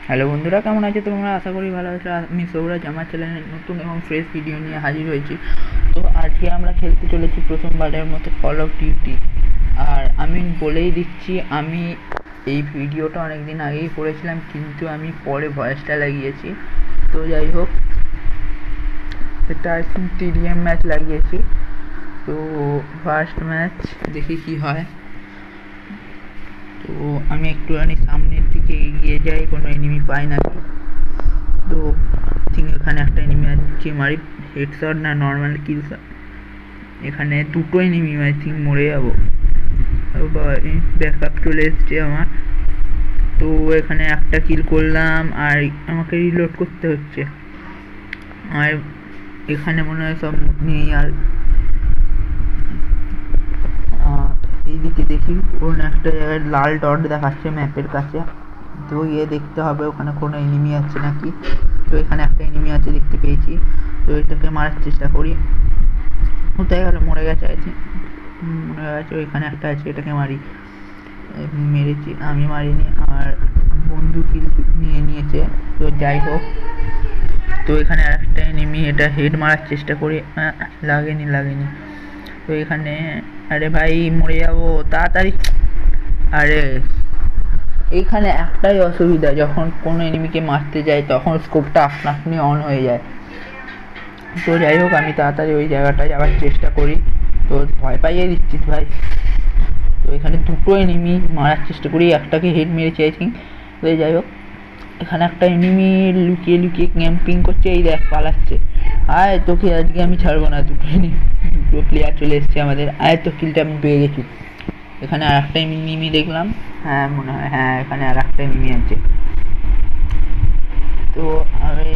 Hello বন্ধুরা, কেমন আছো তোমরা? আশা করি ভালো আছো। আমি সৌরাজ আমার চ্যানেলে নতুন এবং ফ্রেশ ভিডিও নিয়ে হাজির হয়েছি। তো আজকে আমরা খেলতে চলেছি প্রথমবারের মতো কল অফ ডিউটি। আর আমি বলেই দিচ্ছি, আমি এই ভিডিওটা অনেক দিন আগেই করেছিলাম, কিন্তু আমি পরে ভয়েসটা লাগিয়েছি। তো যাই হোক, এটা আই থিঙ্ক টিডিএম ম্যাচ লাগিয়েছি। তো ফার্স্ট ম্যাচ দেখি কি হয়। তো আমি একটুখানি সামনের দিকে এগিয়ে যাই, কোনো এনিমি পাই নাকি। তো ঠিক এখানে একটা এনিমি আছে, মারি হেডশট না নর্মাল কিল শট। এখানে দুটো এনিমি, আই থিঙ্ক মরে যাবো। ব্যাকআপ চলে এসছে আমার। তো এখানে একটা কিল করলাম আর আমাকে রিলোড করতে হচ্ছে। আর এখানে মনে হয় সব নেই। আর এইদিকে দেখি কোন একটা জায়গায় লাল ডট দেখাচ্ছে ম্যাপের কাছে। তো গিয়ে দেখতে হবে ওখানে কোনো এনিমি আছে নাকি। তো এখানে একটা এনিমি আছে, দেখতে পেয়েছি। তো এটাকে মারার চেষ্টা করি। কোথায় গেল? মরে গেছে আছে, মরে গেছে। ওইখানে একটা আছে, এটাকে মারি। মেরেছি, আমি মারিনি। আর বন্ধু কিল নিয়ে নিয়েছে। তো যাই হোক, তো এখানে আর একটা এনিমি, এটা হেড মারার চেষ্টা করি, লাগেনি। তো এখানে, আরে ভাই মরে যাবো তাড়াতাড়ি। আরে এইখানে একটাই অসুবিধা, যখন কোনো এনিমিকে মারতে যায় তখন স্কোপটা আপনা আপনি অন হয়ে যায়। তো যাই হোক, আমি তাড়াতাড়ি ওই জায়গাটায় যাওয়ার চেষ্টা করি। তো ভয় পাইয়ে দিচ্ছিস ভাই। তো এখানে দুটো এনিমি মারার চেষ্টা করি, একটাকে হেড মেরেছি আই থিঙ্ক। তো যাই হোক, এখানে একটা এনিমি লুকিয়ে লুকিয়ে ক্যাম্পিং করছে, এই দেখ পালাচ্ছে। আয় তোকে আজকে আমি ছাড়বো না। দুটো প্লেয়ার চলে এসছে আমাদের। আয় তো কিলটা আমি পেয়ে গেছি। এখানে আর একটা এনিমি দেখলাম। হ্যাঁ মনে হয়, হ্যাঁ এখানে আর একটা এনিমি আছে। তো আমি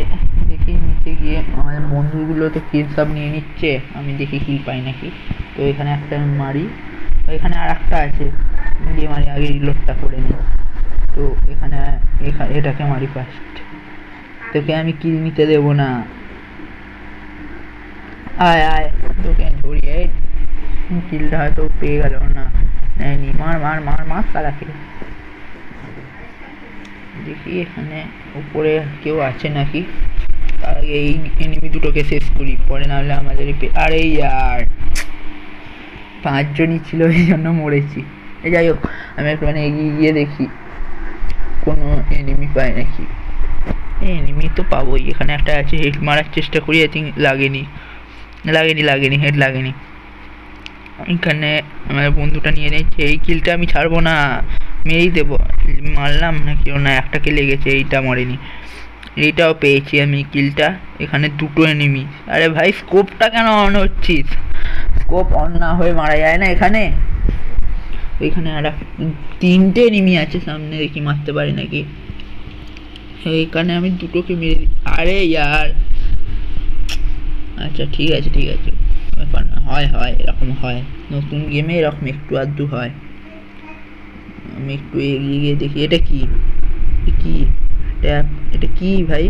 দেখি নিচে গিয়ে আমাদের বন্ধুগুলো তো কিল সব নিয়ে নিচ্ছে, আমি দেখি কিল পাই নাকি। তো এখানে একটা মারি। এখানে আর একটা আছে, দিয়ে মারি, আগে রিলোডটা করে নিই। তো এখানে এটাকে মারি ফার্স্ট। তোকে আমি কিল নিতে দেবো না। আয় আয়, তোকে ধরিয়ে কিলটা হয়তো পেয়ে গেল না, নেয়নি। মার মার মার মার তারাকে। দেখি এখানে উপরে কেউ আছে নাকি। তার আগে এই এনিমি দুটোকে শেষ করি, পরে নাহলে আমাদের আরে ইয়ার পাঁচজনই ছিল, এই জন্য মরেছি। যাই হোক, আমি একটুখানি এগিয়ে গিয়ে দেখি কোনো এনিমি পাই নাকি। এনিমি তো পাবোই, এখানে একটা আছে, হেড মারার চেষ্টা করি, আই থিঙ্ক লাগেনি, হেড লাগেনি। এখানে আমার বন্ধুটা নিয়ে নিচ্ছে, এই কিলটা আমি ছাড়বো না, মেরেই দেবো। মারলাম না কেউ না, একটাকে লেগেছে, এইটা মরেনি। এইটাও পেয়েছি আমি কিলটা। এখানে দুটো এনিমি। আরে ভাই স্কোপটা কেন অন হচ্ছিস? স্কোপ অন না হয়ে মারা যায় না এখানে। এখানে আর তিনটে এনিমি আছে সামনে, দেখি মারতে পারি নাকি। এইখানে আমি দুটোকে মেরে দিই। আরে ইয়ার, আচ্ছা ঠিক আছে ব্যাপার না, হয় এরকম হয়, নতুন গেমে এরকম একটু আধটু হয়। আমি একটু এগিয়ে গিয়ে দেখি এটা কি, কি ট্যাপ, এটা কি ভাই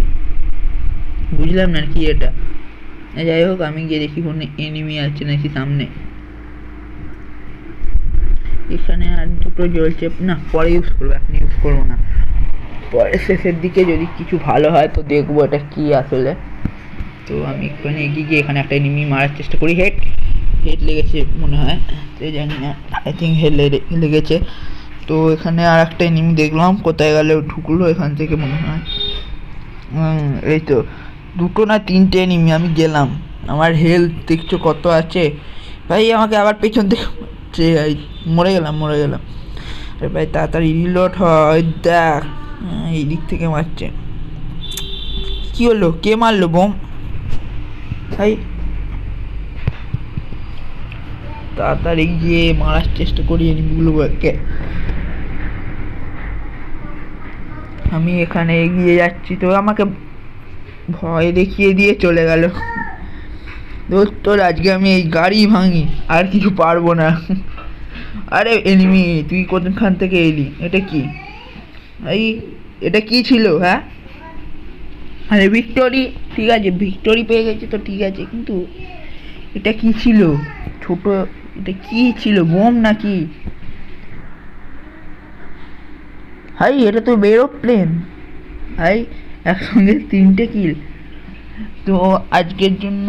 বুঝলাম না কি এটা। যাই হোক, আমি গিয়ে দেখি কোনো এনিমি আছে নাকি সামনে। এখানে আর দুটো জ্বলছে না, পরে ইউজ করবো, এখন ইউজ করবো না। পরে শেষের দিকে যদি কিছু ভালো হয় তো দেখবো এটা কি আসলে। তো আমি এখানে এগিয়ে গিয়ে এখানে একটা এনিমি মারার চেষ্টা করি। হেড লেগেছে মনে হয়, তো জানি না, আই থিঙ্ক হেড লেগেছে। তো এখানে আর একটা এনিমি দেখলাম, কোথায় গেলে ঢুকলো এখান থেকে মনে হয়। এই তো দুটো না তিনটে এনিমি, আমি গেলাম। আমার হেলথ দেখছো কত আছে ভাই, আমাকে আবার পেছন থেকে মরে গেলাম। আরে ভাই তাড়াতাড়ি রিলোড হয়, দেখ এই দিক থেকে মারছে। কি হলো, কে মারলো বোম ভাই? তাড়াতাড়ি গিয়ে মারার চেষ্টা করি এনিমিগুলোকে। আমি এখানে এগিয়ে যাচ্ছি, তো আমাকে ভয় দেখিয়ে দিয়ে চলে গেল। তোর আজকে আমি এই গাড়ি ভাঙি, আর কিছু পারবো না। আরে এনিমি, তুই কোনখান থেকে এলি? এটা কি ভাই, এটা কি ছিল? হ্যাঁ, আরে ভিক্টোরি, ঠিক আছে ভিক্টোরি পেয়ে গেছি তো ঠিক আছে, কিন্তু এটা কি ছিল ছোট? এটা কি ছিল, বোম নাকি ভাই? এটা তো এরোপ্লেন। ভাই একসঙ্গে 3টে কিল। তো আজকের জন্য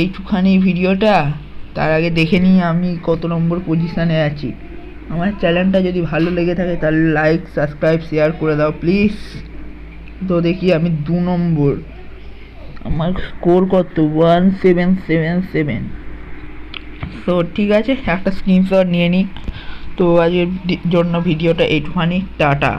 এইটুখানি ভিডিওটা। তার আগে দেখে নিই আমি কত নম্বর পজিশানে আছি। আমার চ্যানেলটা যদি ভালো লেগে থাকে তাহলে লাইক সাবস্ক্রাইব শেয়ার করে দাও প্লিজ। তো দেখি আমি 2 নম্বর, আমার স্কোর কত 1777। তো ঠিক আছে, একটা স্ক্রিনশট নিয়ে নিই। তো আজকের জন্য ভিডিওটা এইটুখানি, টাটা।